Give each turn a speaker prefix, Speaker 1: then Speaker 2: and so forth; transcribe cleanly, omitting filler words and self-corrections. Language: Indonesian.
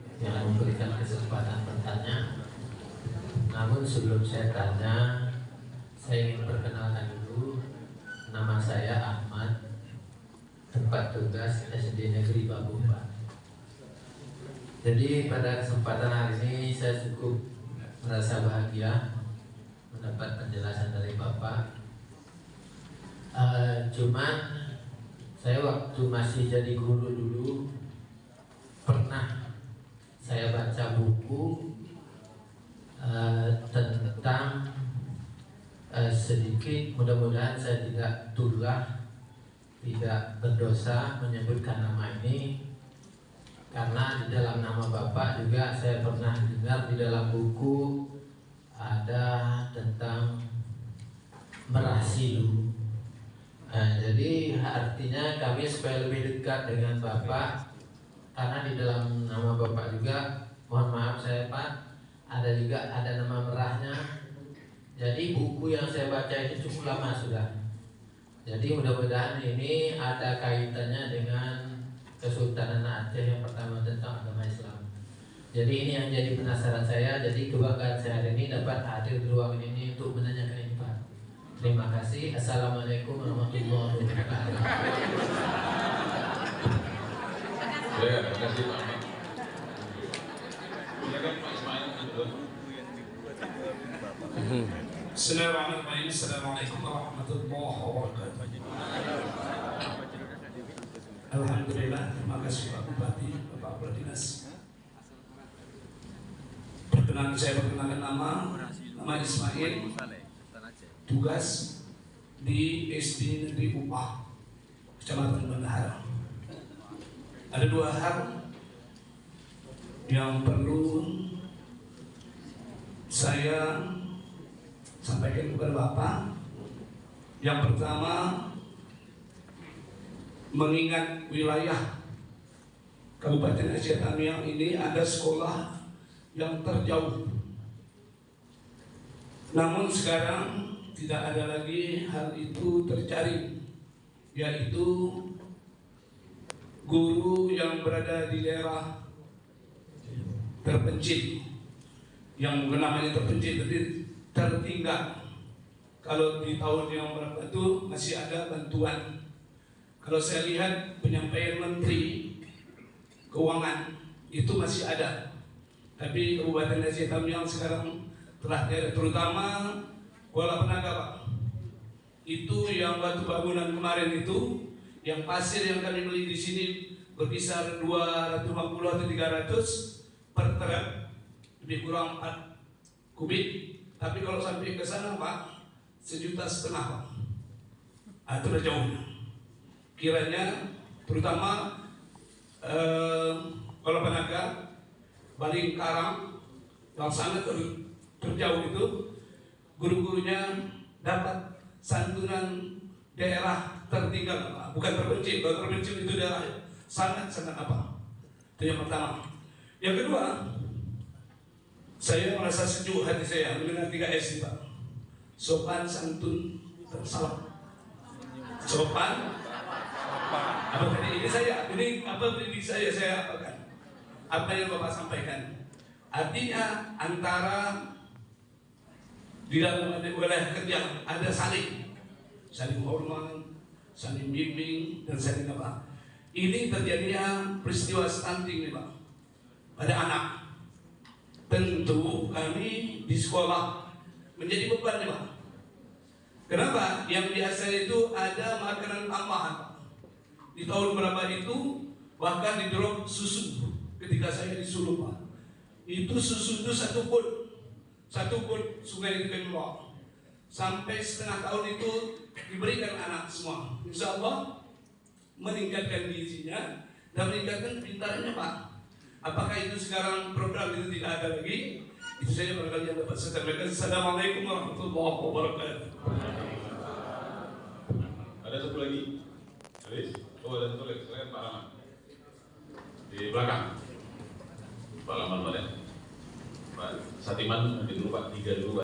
Speaker 1: yang memberikan kesempatan bertanya. Namun sebelum saya tanya, saya ingin perkenalkan dulu. Nama saya Ahmad, tempat tugas SD Negeri Babumba. Jadi pada kesempatan hari ini saya cukup merasa bahagia mendapat penjelasan dari Bapak. Cuman saya waktu masih jadi guru dulu pernah saya baca buku tentang sedikit, mudah-mudahan saya tidak tulah, tidak berdosa menyebutkan nama ini, karena di dalam nama Bapak juga saya pernah dengar di dalam buku ada tentang merasilu. Jadi artinya kami supaya lebih dekat dengan Bapak, karena di dalam nama Bapak juga, mohon maaf saya Pak, ada nama merahnya. Jadi buku yang saya baca itu cukup lama sudah. Jadi mudah-mudahan ini ada kaitannya dengan Kesultanan Aceh yang pertama tentang agama Islam. Jadi ini yang jadi penasaran saya. Jadi kebanggaan saya hari ini dapat hadir di ruangan ini untuk menanyakan ini Pak. Terima kasih. Assalamualaikum warahmatullahi wabarakatuh.
Speaker 2: Ya, terima kasih Pak Ahmad. Silakan Pak Ismail.
Speaker 3: Bismillahirrahmanirrahim. Assalamualaikum warahmatullahi wabarakatuh. Alhamdulillah, terima kasih Pak Bupati, Bapak Kepala Dinas. Saya perkenalkan nama Ismail, tugas di SD Negeri Upah, Kecamatan Bendahara. Ada dua hal yang perlu saya sampaikan kepada Bapak. Yang pertama, mengingat wilayah Kabupaten Aceh Tamiang ini ada sekolah yang terjauh. Namun sekarang tidak ada lagi hal itu tercari, yaitu guru yang berada di daerah terpencil, yang namanya terpencil jadi tertinggal. Kalau di tahun yang berapa itu masih ada bantuan. Kalau saya lihat penyampaian Menteri Keuangan itu masih ada, tapi Kabupaten Aceh Tamiang sekarang telah tiada, terutama Kuala Penaga Pak. Itu yang batu bangunan kemarin itu, yang pasir yang kami beli di sini berkisar 250 atau 300 per truk, lebih kurang 4 kubik. Tapi kalau sampai ke sana Pak, 1,5 juta Pak. Itu udah jauhnya. Kiranya terutama Kuala Penaga, Baling Karang, yang sangat terjauh itu, guru-gurunya dapat santunan daerah tertinggal, bukan terpencil. Kalau terpencil itu daerah sangat apa? Itu yang pertama. Yang kedua, saya merasa sejuk hati saya mendengar 3S ini Pak. Sopan, santun, tersalam. Sopan, apa tadi ini saya apakan? Apa yang Bapak sampaikan? Artinya antara di dalam wilayah kerja ada saling hormat, saling bimbing, dan saling apa? Ini terjadinya peristiwa stunting nih Pak pada anak. Tentu kami di sekolah menjadi beban nih Pak. Kenapa? Yang biasa itu ada makanan tambahan Pak. Di tahun berapa itu bahkan di drop susu ketika saya disuruh Pak. Itu susu itu satu pun sungai itu kami bawa. Sampai setengah tahun itu diberikan anak semua. Insya Allah meningkatkan gizinya dan meningkatkan pintarnya Pak. Apakah itu sekarang program itu tidak ada lagi? Itu saja barangkali yang dapat saya sampaikan. Assalamualaikum warahmatullahi wabarakatuh.